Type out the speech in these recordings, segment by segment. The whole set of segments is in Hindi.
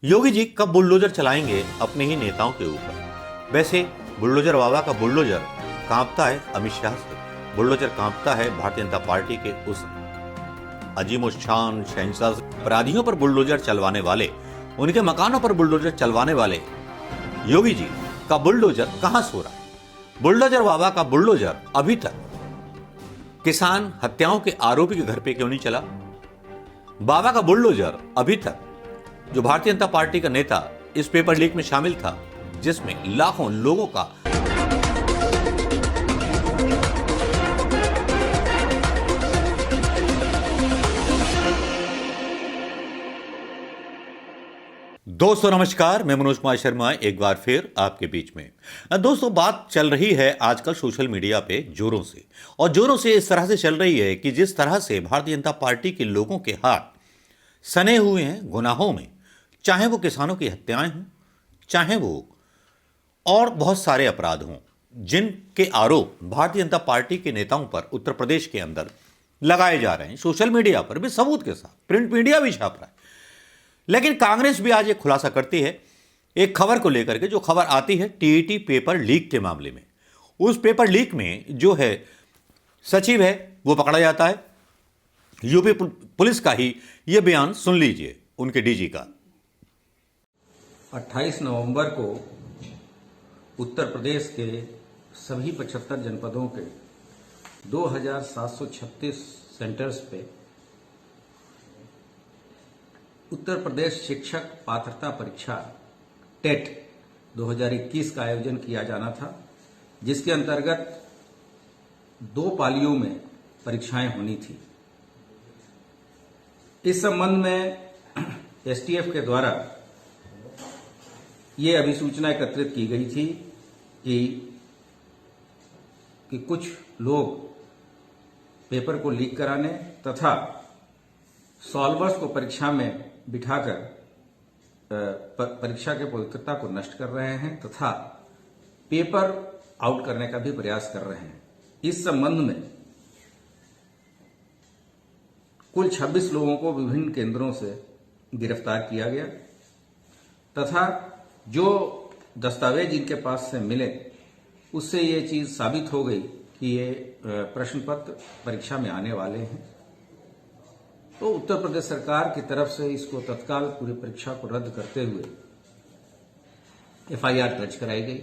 योगी जी कब बुलडोजर चलाएंगे अपने ही नेताओं के ऊपर। वैसे बुलडोजर बाबा का बुलडोजर कांपता है अमित शाह से, बुलडोजर कांपता है भारतीय जनता पार्टी के उस अजीम शान शहंशाह से। अपराधियों पर बुलडोजर चलवाने वाले, उनके मकानों पर बुलडोजर चलवाने वाले योगी जी का बुलडोजर कहां सो रहा है। बुलडोजर बाबा का बुलडोजर अभी तक किसान हत्याओं के आरोपी के घर पे क्यों नहीं चला। बाबा का बुलडोजर अभी तक, जो भारतीय जनता पार्टी का नेता इस पेपर लीक में शामिल था जिसमें लाखों लोगों का दोस्तों नमस्कार, मैं मनोज कुमार शर्मा एक बार फिर आपके बीच में। दोस्तों बात चल रही है आजकल सोशल मीडिया पे जोरों से, और जोरों से इस तरह से चल रही है कि जिस तरह से भारतीय जनता पार्टी के लोगों के हाथ सने हुए हैं गुनाहों में, चाहे वो किसानों की हत्याएं हों, चाहे वो और बहुत सारे अपराध हों जिनके आरोप भारतीय जनता पार्टी के नेताओं पर उत्तर प्रदेश के अंदर लगाए जा रहे हैं। सोशल मीडिया पर भी सबूत के साथ प्रिंट मीडिया भी छाप रहा है। लेकिन कांग्रेस भी आज एक खुलासा करती है एक खबर को लेकर के, जो खबर आती है टीईटी पेपर लीक के मामले में। उस पेपर लीक में जो है सचिव है वो पकड़ा जाता है। यूपी पुलिस का ही यह बयान सुन लीजिए उनके डीजी का। 28 नवंबर को उत्तर प्रदेश के सभी 75 जनपदों के 2736 सेंटर्स पे उत्तर प्रदेश शिक्षक पात्रता परीक्षा टेट 2021 का आयोजन किया जाना था, जिसके अंतर्गत 2 पालियों में परीक्षाएं होनी थी। इस संबंध में एसटीएफ के द्वारा ये अभिसूचना एकत्रित की गई थी कि कुछ लोग पेपर को लीक कराने तथा सॉल्वर्स को परीक्षा में बिठाकर परीक्षा के पवित्रता को नष्ट कर रहे हैं तथा पेपर आउट करने का भी प्रयास कर रहे हैं। इस संबंध में कुल 26 लोगों को विभिन्न केंद्रों से गिरफ्तार किया गया तथा जो दस्तावेज इनके पास से मिले उससे ये चीज साबित हो गई कि ये प्रश्न पत्र परीक्षा में आने वाले हैं। तो उत्तर प्रदेश सरकार की तरफ से इसको तत्काल पूरी परीक्षा को रद्द करते हुए एफआईआर दर्ज कराई गई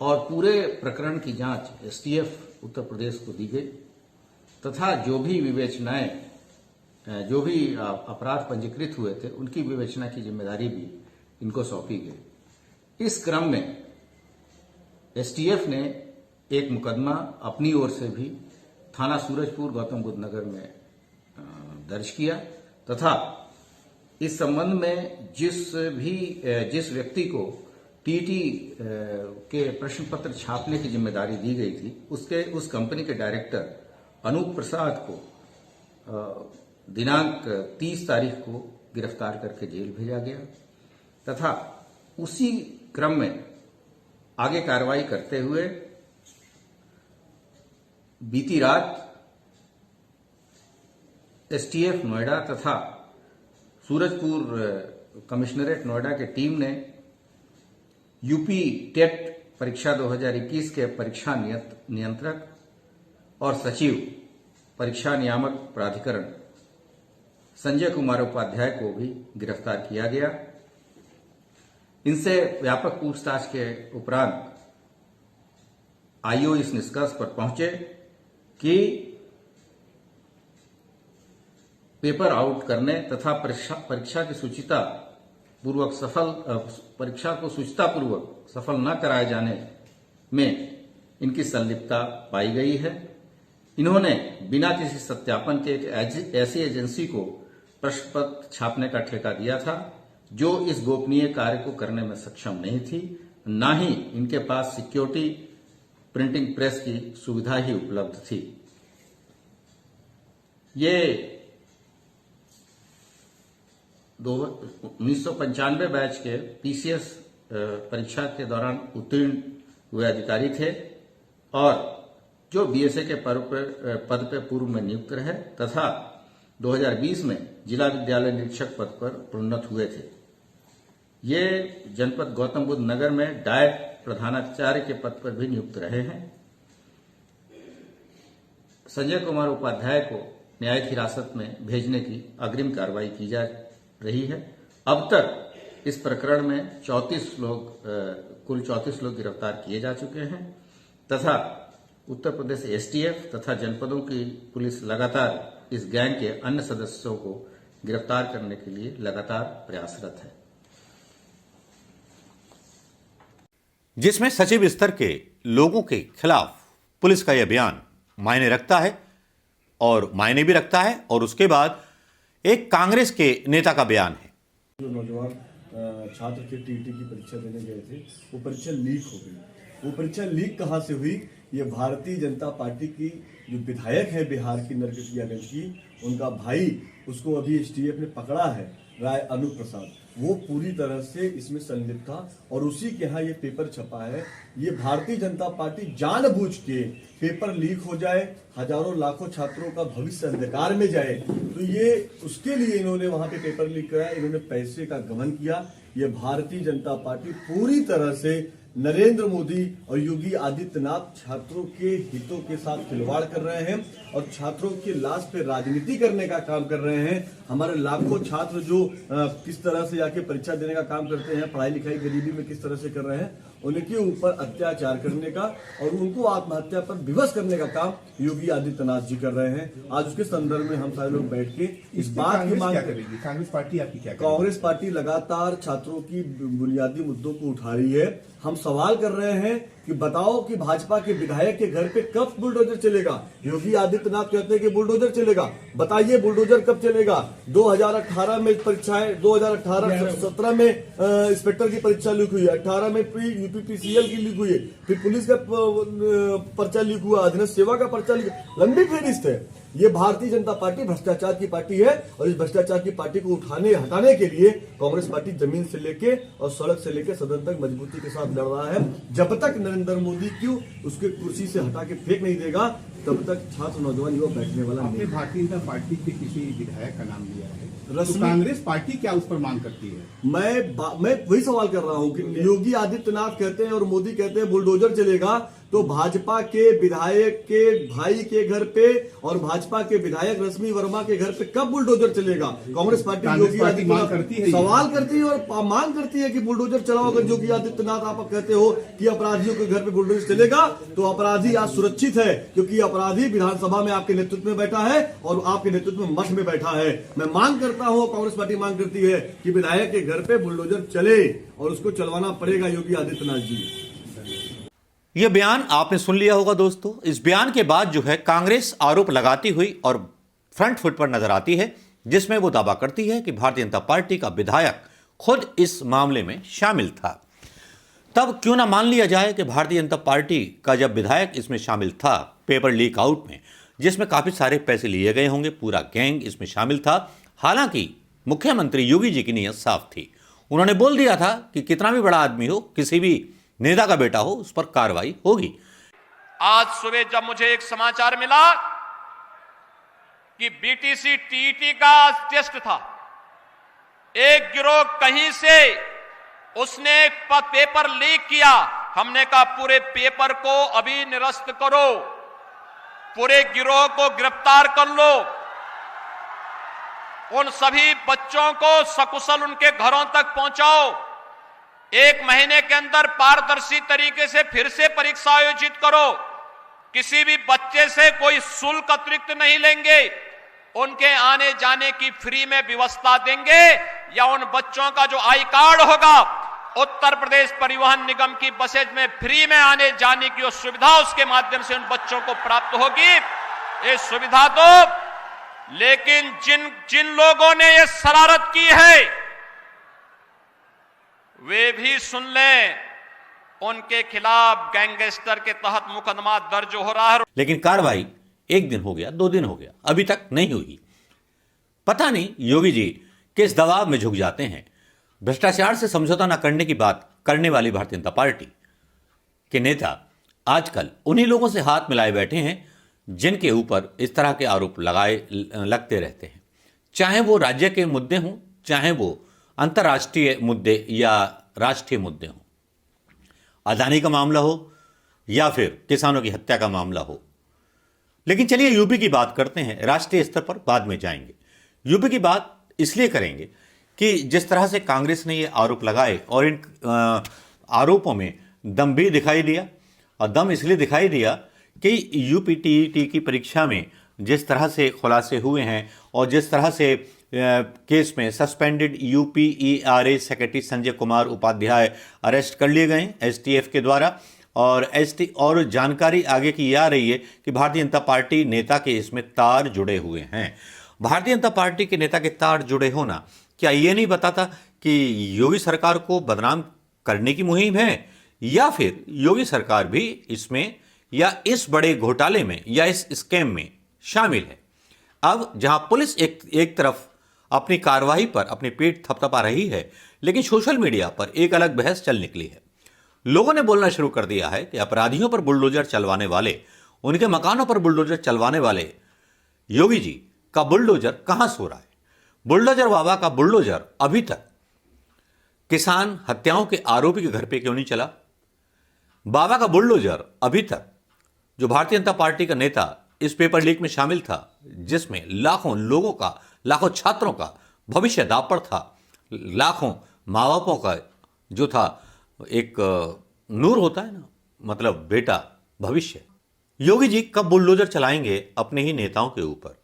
और पूरे प्रकरण की जांच एसटीएफ उत्तर प्रदेश को दी गई तथा जो भी विवेचनाएं, जो भी अपराध पंजीकृत हुए थे उनकी विवेचना की जिम्मेदारी भी इनको सौंपी गई। इस क्रम में एसटीएफ ने एक मुकदमा अपनी ओर से भी थाना सूरजपुर गौतम बुद्ध नगर में दर्ज किया तथा इस संबंध में जिस व्यक्ति को टीटी के प्रश्न पत्र छापने की जिम्मेदारी दी गई थी उस कंपनी के डायरेक्टर अनूप प्रसाद को दिनांक 30 तारीख को गिरफ्तार करके जेल भेजा गया तथा उसी क्रम में आगे कार्रवाई करते हुए बीती रात एसटीएफ नोएडा तथा सूरजपुर कमिश्नरेट नोएडा की टीम ने यूपी टेट परीक्षा 2021 के परीक्षा नियंत्रक और सचिव परीक्षा नियामक प्राधिकरण संजय कुमार उपाध्याय को भी गिरफ्तार किया गया। इनसे व्यापक पूछताछ के उपरांत आईओ इस निष्कर्ष पर पहुंचे कि पेपर आउट करने तथा परीक्षा की परीक्षा को सूचितापूर्वक सफल न कराए जाने में इनकी संलिप्तता पाई गई है। इन्होंने बिना किसी सत्यापन के एक ऐसी एजेंसी को प्रश्न पत्र छापने का ठेका दिया था जो इस गोपनीय कार्य को करने में सक्षम नहीं थी, न ही इनके पास सिक्योरिटी प्रिंटिंग प्रेस की सुविधा ही उपलब्ध थी। ये 1995 बैच के पीसीएस परीक्षा के दौरान उत्तीर्ण हुए अधिकारी थे और जो बीएसए के पद पर पूर्व में नियुक्त रहे तथा 2020 में जिला विद्यालय निरीक्षक पद पर प्रोन्नत हुए थे। ये जनपद गौतम बुद्ध नगर में डायट प्रधानाचार्य के पद पर भी नियुक्त रहे हैं। संजय कुमार उपाध्याय को न्यायिक हिरासत में भेजने की अग्रिम कार्रवाई की जा रही है। अब तक इस प्रकरण में कुल 34 लोग गिरफ्तार किए जा चुके हैं तथा उत्तर प्रदेश एसटीएफ तथा जनपदों की पुलिस लगातार इस गैंग के अन्य सदस्यों को गिरफ्तार करने के लिए लगातार प्रयासरत है। जिसमें सचिव स्तर के लोगों के खिलाफ पुलिस का यह बयान मायने रखता है और मायने भी रखता है, और उसके बाद एक कांग्रेस के नेता का बयान है। जो नौजवान छात्र थे टीईटी की परीक्षा देने गए थे, वो परीक्षा लीक हो गई। वो परीक्षा लीक कहाँ से हुई? ये भारतीय जनता पार्टी की जो विधायक है बिहार की नरकटियागंज की, उनका भाई, उसको अभी एसटीएफ ने पकड़ा है, राय अनूप प्रसाद, वो पूरी तरह से इसमें संलिप्त था और उसी के यहाँ ये पेपर छपा है। ये भारतीय जनता पार्टी जानबूझ के पेपर लीक हो जाए, हजारों लाखों छात्रों का भविष्य अंधकार में जाए, तो ये उसके लिए इन्होंने वहां पे पेपर लीक कराया। इन्होंने पैसे का गबन किया। ये भारतीय जनता पार्टी पूरी तरह से नरेंद्र मोदी और योगी आदित्यनाथ छात्रों के हितों के साथ खिलवाड़ कर रहे हैं और छात्रों की लाश पे राजनीति करने का काम कर रहे हैं। हमारे लाखों छात्र जो किस तरह से आके परीक्षा देने का काम करते हैं, पढ़ाई लिखाई गरीबी में किस तरह से कर रहे हैं, उनके ऊपर अत्याचार करने का और उनको आत्महत्या पर विवश करने का काम योगी आदित्यनाथ जी कर रहे हैं। आज उसके संदर्भ में हम सारे लोग बैठ के इस बात की मांग करेंगे। कांग्रेस पार्टी आपकी क्या? कांग्रेस पार्टी लगातार छात्रों की बुनियादी मुद्दों को उठा रही है। हम सवाल कर रहे हैं कि बताओ कि भाजपा के विधायक के घर पे कब बुलडोजर चलेगा? योगी आदित्यनाथ कहते हैं कि बुलडोजर चलेगा। बताइए बुलडोजर कब चलेगा? 2018 में परीक्षाएं, 2018-17 में इंस्पेक्टर की परीक्षा लीक हुई है, 18 में यूपीपीसीएल की लीक हुई है, फिर पुलिस का पर्चा लीक हुआ, अधीनस्थ सेवा का पर्चा लीक, लंबी फहरिस्त है। ये भारतीय जनता पार्टी भ्रष्टाचार की पार्टी है और इस भ्रष्टाचार की पार्टी को हटाने के लिए कांग्रेस पार्टी जमीन से लेके और सड़क से लेके सदन तक मजबूती के साथ लड़ रहा है। जब तक नरेंद्र मोदी क्यों उसके कुर्सी से हटा के फेंक नहीं देगा, तब तक छात्र नौजवान युवा बैठने वाला नहीं। आपने भारतीय जनता पार्टी के किसी विधायक का नाम लिया है, तो रश्मि- कांग्रेस पार्टी क्या उस पर मांग करती है? मैं वही सवाल कर रहा हूं कि योगी आदित्यनाथ कहते हैं और मोदी कहते हैं बुलडोजर चलेगा, तो भाजपा के विधायक के भाई के घर पे और भाजपा के विधायक रश्मि वर्मा के घर पे कब बुलडोजर चलेगा? कांग्रेस पार्टी योगी मांग आदित्यनाथ करती है, सवाल करती है और मांग करती है कि बुलडोजर चलाओ। अगर योगी आदित्यनाथ आप कहते हो कि अपराधियों के घर पे बुलडोजर चलेगा, तो अपराधी आज सुरक्षित है, क्योंकि अपराधी विधानसभा में आपके नेतृत्व में बैठा है और आपके नेतृत्व में मठ में बैठा है। मैं मांग करता हूं, कांग्रेस पार्टी मांग करती है कि विधायक के घर पे बुलडोजर चले और उसको चलवाना पड़ेगा योगी आदित्यनाथ जी। यह बयान आपने सुन लिया होगा दोस्तों। इस बयान के बाद जो है कांग्रेस आरोप लगाती हुई और फ्रंट फुट पर नजर आती है, जिसमें वो दावा करती है कि भारतीय जनता पार्टी का विधायक खुद इस मामले में शामिल था। तब क्यों ना मान लिया जाए कि भारतीय जनता पार्टी का जब विधायक इसमें शामिल था पेपर लीक आउट में, जिसमें काफी सारे पैसे लिए गए होंगे, पूरा गैंग इसमें शामिल था। हालांकि मुख्यमंत्री योगी जी की नीयत साफ थी। उन्होंने बोल दिया था कि कितना भी बड़ा आदमी हो, किसी भी नेता का बेटा हो, उस पर कार्रवाई होगी। आज सुबह जब मुझे एक समाचार मिला कि बीटीसी टीईटी का टेस्ट था, एक गिरोह कहीं से उसने पेपर लीक किया, हमने कहा पूरे पेपर को अभी निरस्त करो, पूरे गिरोह को गिरफ्तार कर लो, उन सभी बच्चों को सकुशल उनके घरों तक पहुंचाओ, 1 महीने के अंदर पारदर्शी तरीके से फिर से परीक्षा आयोजित करो, किसी भी बच्चे से कोई शुल्क अतिरिक्त नहीं लेंगे, उनके आने जाने की फ्री में व्यवस्था देंगे, या उन बच्चों का जो आई कार्ड होगा उत्तर प्रदेश परिवहन निगम की बसेज में फ्री में आने जाने की सुविधा उसके माध्यम से उन बच्चों को प्राप्त होगी। ये सुविधा दो। लेकिन जिन लोगों ने ये शरारत की है वे भी सुन लें, उनके खिलाफ गैंगस्टर के तहत मुकदमा दर्ज हो रहा है। लेकिन कार्रवाई 1 दिन हो गया, 2 दिन हो गया, अभी तक नहीं हुई। पता नहीं योगी जी किस दबाव में झुक जाते हैं। भ्रष्टाचार से समझौता न करने की बात करने वाली भारतीय जनता पार्टी के नेता आजकल उन्हीं लोगों से हाथ मिलाए बैठे हैं जिनके ऊपर इस तरह के आरोप लगते रहते हैं, चाहे वो राज्य के मुद्दे हों, चाहे वो अंतर्राष्ट्रीय मुद्दे या राष्ट्रीय मुद्दे हों, अदानी का मामला हो या फिर किसानों की हत्या का मामला हो। लेकिन चलिए यूपी की बात करते हैं, राष्ट्रीय स्तर पर बाद में जाएंगे। यूपी की बात इसलिए करेंगे कि जिस तरह से कांग्रेस ने ये आरोप लगाए और इन आरोपों में दम भी दिखाई दिया, और दम इसलिए दिखाई दिया कि यूपी टीईटी की परीक्षा में जिस तरह से खुलासे हुए हैं और जिस तरह से केस में suspended UPERA secretary Sanjay Kumar Upadhyay arrest कर लिए गए एसटीएफ के द्वारा, और जानकारी आगे की आ रही है कि भारतीय जनता पार्टी नेता के इसमें तार जुड़े हुए हैं। भारतीय जनता पार्टी के नेता के तार जुड़े होना क्या ये नहीं बताता कि योगी सरकार को बदनाम करने की मुहिम है, या फिर योगी सरकार भी इसमें या इस बड़े घोटाले में या इस स्कैम में शामिल है। अब जहां पुलिस एक तरफ अपनी कार्रवाई पर अपनी पीठ थपथपा रही है, लेकिन सोशल मीडिया पर एक अलग बहस चल निकली है। लोगों ने बोलना शुरू कर दिया है कि अपराधियों पर बुलडोजर चलवाने वाले, उनके मकानों पर बुलडोजर चलवाने वाले योगी जी का बुलडोजर कहां सो रहा है। बुलडोजर बाबा का बुलडोजर अभी तक किसान हत्याओं के आरोपी के घर पे क्यों नहीं चला। बाबा का बुलडोजर अभी तक, जो भारतीय जनता पार्टी का नेता इस पेपर लीक में शामिल था, जिसमें लाखों लोगों का, लाखों छात्रों का भविष्य दांव पर था, लाखों माँ बापों का जो था एक नूर होता है ना, मतलब बेटा, भविष्य। योगी जी कब बुलडोजर चलाएंगे अपने ही नेताओं के ऊपर।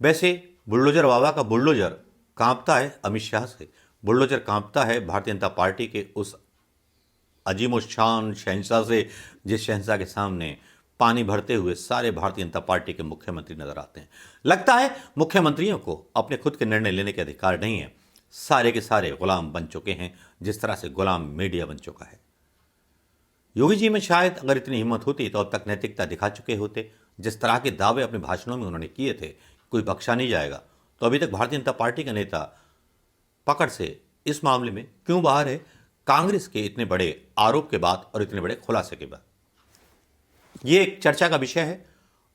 वैसे बुलडोजर बाबा का बुलडोजर कांपता है अमित शाह से, बुलडोजर कांपता है भारतीय जनता पार्टी के उस अजीमोशान शहंशाह से, जिस शहंशाह के सामने पानी भरते हुए सारे भारतीय जनता पार्टी के मुख्यमंत्री नजर आते हैं। लगता है मुख्यमंत्रियों को अपने खुद के निर्णय लेने के अधिकार नहीं है, सारे के सारे गुलाम बन चुके हैं, जिस तरह से गुलाम मीडिया बन चुका है। योगी जी में शायद अगर इतनी हिम्मत होती तो अब तक नैतिकता दिखा चुके होते। जिस तरह के दावे अपने भाषणों में उन्होंने किए थे, कोई बख्शा नहीं जाएगा, तो अभी तक भारतीय जनता पार्टी का नेता पकड़ से इस मामले में क्यों बाहर है, कांग्रेस के इतने बड़े आरोप के बाद और इतने बड़े खुलासे के बाद। ये एक चर्चा का विषय है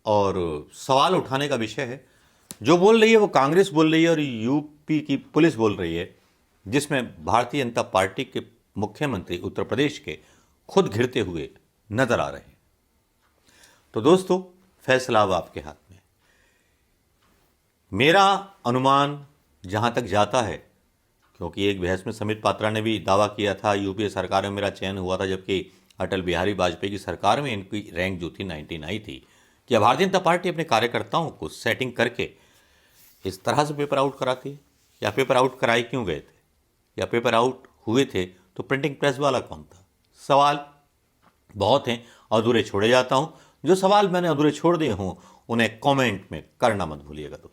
और सवाल उठाने का विषय है। जो बोल रही है वो कांग्रेस बोल रही है और यूपी की पुलिस बोल रही है, जिसमें भारतीय जनता पार्टी के मुख्यमंत्री उत्तर प्रदेश के खुद घिरते हुए नजर आ रहे हैं। तो दोस्तों, फैसला अब आपके हाथ में। मेरा अनुमान जहां तक जाता है, क्योंकि एक बहस में समित पात्रा ने भी दावा किया था यूपीए सरकार में मेरा चयन हुआ था, जबकि अटल बिहारी वाजपेयी की सरकार में इनकी रैंक जो थी 99 थी। क्या भारतीय जनता पार्टी अपने कार्यकर्ताओं को सेटिंग करके इस तरह से पेपर आउट कराती है, या पेपर आउट कराए क्यों गए थे, या पेपर आउट हुए थे तो प्रिंटिंग प्रेस वाला कौन था। सवाल बहुत हैं, अधूरे छोड़े जाता हूं। जो सवाल मैंने अधूरे छोड़ दिए हों उन्हें कमेंट में करना मत भूलिएगा दोस्तों।